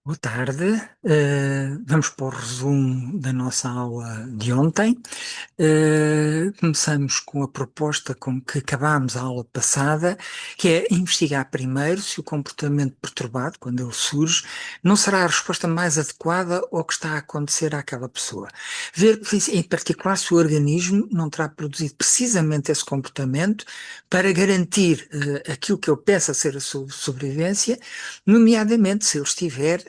Boa tarde. Vamos para o resumo da nossa aula de ontem. Começamos com a proposta com que acabámos a aula passada, que é investigar primeiro se o comportamento perturbado, quando ele surge, não será a resposta mais adequada ao que está a acontecer àquela pessoa. Ver, em particular, se o organismo não terá produzido precisamente esse comportamento para garantir aquilo que ele pensa ser a sua sobrevivência, nomeadamente se ele estiver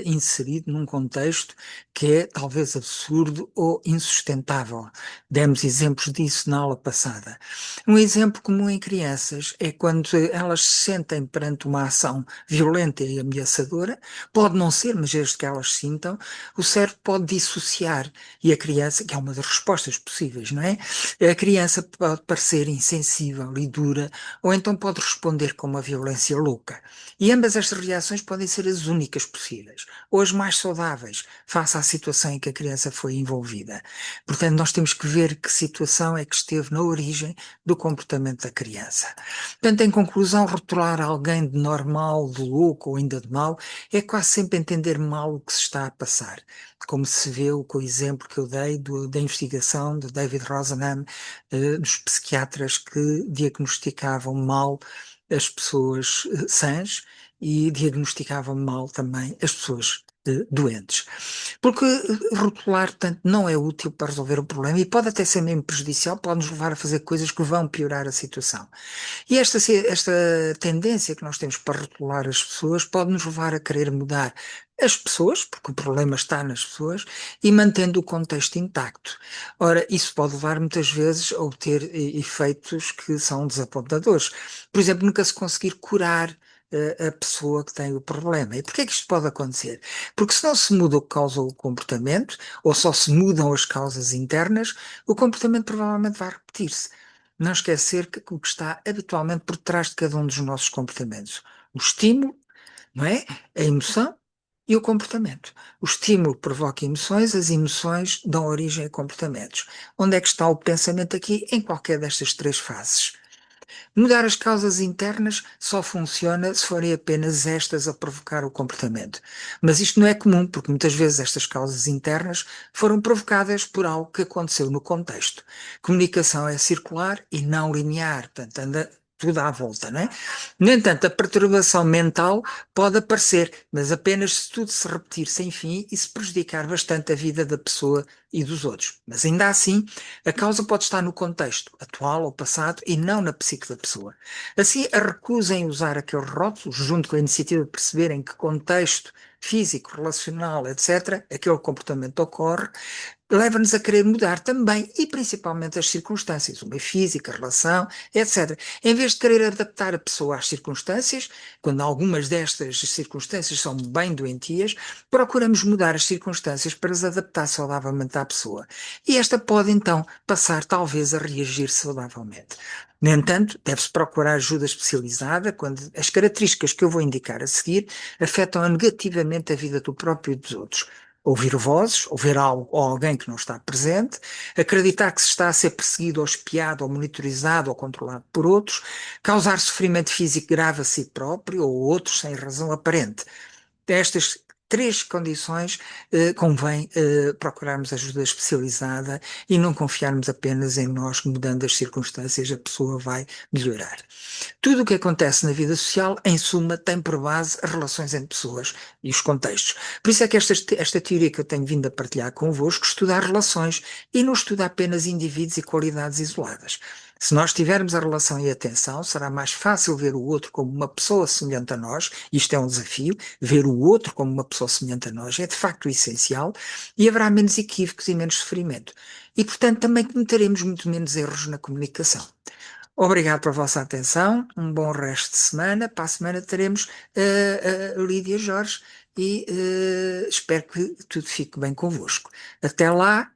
inserido num contexto que é talvez absurdo ou insustentável. Demos exemplos disso na aula passada. Um exemplo comum em crianças é quando elas se sentem perante uma ação violenta e ameaçadora, pode não ser, mas desde que elas sintam, o cérebro pode dissociar e a criança, que é uma das respostas possíveis, não é? A criança pode parecer insensível e dura, ou então pode responder com uma violência louca. E ambas estas reações podem ser as únicas possíveis, ou as mais saudáveis, face à situação em que a criança foi envolvida. Portanto, nós temos que ver que situação é que esteve na origem do comportamento da criança. Portanto, em conclusão, rotular alguém de normal, de louco ou ainda de mau, é quase sempre entender mal o que se está a passar. Como se vê com o exemplo que eu dei da investigação de David Rosenham, dos psiquiatras que diagnosticavam mal as pessoas sãs e diagnosticavam mal também as pessoas doentes. Porque rotular, portanto, não é útil para resolver o problema e pode até ser mesmo prejudicial, pode nos levar a fazer coisas que vão piorar a situação. E esta tendência que nós temos para rotular as pessoas pode nos levar a querer mudar as pessoas, porque o problema está nas pessoas, e mantendo o contexto intacto. Ora, isso pode levar muitas vezes a obter efeitos que são desapontadores. Por exemplo, nunca se conseguir curar a pessoa que tem o problema. E porquê é que isto pode acontecer? Porque se não se muda o que causa o comportamento, ou só se mudam as causas internas, o comportamento provavelmente vai repetir-se. Não esquecer que o que está habitualmente por trás de cada um dos nossos comportamentos. O estímulo, não é? A emoção e o comportamento. O estímulo provoca emoções, as emoções dão origem a comportamentos. Onde é que está o pensamento aqui? Em qualquer destas três fases. Mudar as causas internas só funciona se forem apenas estas a provocar o comportamento. Mas isto não é comum, porque muitas vezes estas causas internas foram provocadas por algo que aconteceu no contexto. Comunicação é circular e não linear, portanto, anda tudo à volta, não é? No entanto, a perturbação mental pode aparecer, mas apenas se tudo se repetir sem fim e se prejudicar bastante a vida da pessoa e dos outros. Mas ainda assim, a causa pode estar no contexto atual ou passado e não na psique da pessoa. Assim, a recusa em usar aqueles rótulos, junto com a iniciativa de perceber em que contexto físico, relacional, etc., aquele comportamento ocorre, leva-nos a querer mudar também e principalmente as circunstâncias, o meio físico, a relação, etc. Em vez de querer adaptar a pessoa às circunstâncias, quando algumas destas circunstâncias são bem doentias, procuramos mudar as circunstâncias para as adaptar saudavelmente à pessoa. E esta pode então passar talvez a reagir saudavelmente. No entanto, deve-se procurar ajuda especializada quando as características que eu vou indicar a seguir afetam negativamente a vida do próprio e dos outros. Ouvir vozes, ouvir algo ou alguém que não está presente, acreditar que se está a ser perseguido ou espiado ou monitorizado ou controlado por outros, causar sofrimento físico grave a si próprio ou outros sem razão aparente. Destas três condições, convém procurarmos ajuda especializada e não confiarmos apenas em nós, mudando as circunstâncias, a pessoa vai melhorar. Tudo o que acontece na vida social, em suma, tem por base as relações entre pessoas e os contextos. Por isso é que esta teoria que eu tenho vindo a partilhar convosco estuda as relações e não estuda apenas indivíduos e qualidades isoladas. Se nós tivermos a relação e a atenção, será mais fácil ver o outro como uma pessoa semelhante a nós, isto é um desafio, ver o outro como uma pessoa semelhante a nós é de facto essencial, e haverá menos equívocos e menos sofrimento. E, portanto, também cometeremos muito menos erros na comunicação. Obrigado pela vossa atenção, um bom resto de semana. Para a semana teremos a Lídia Jorge e espero que tudo fique bem convosco. Até lá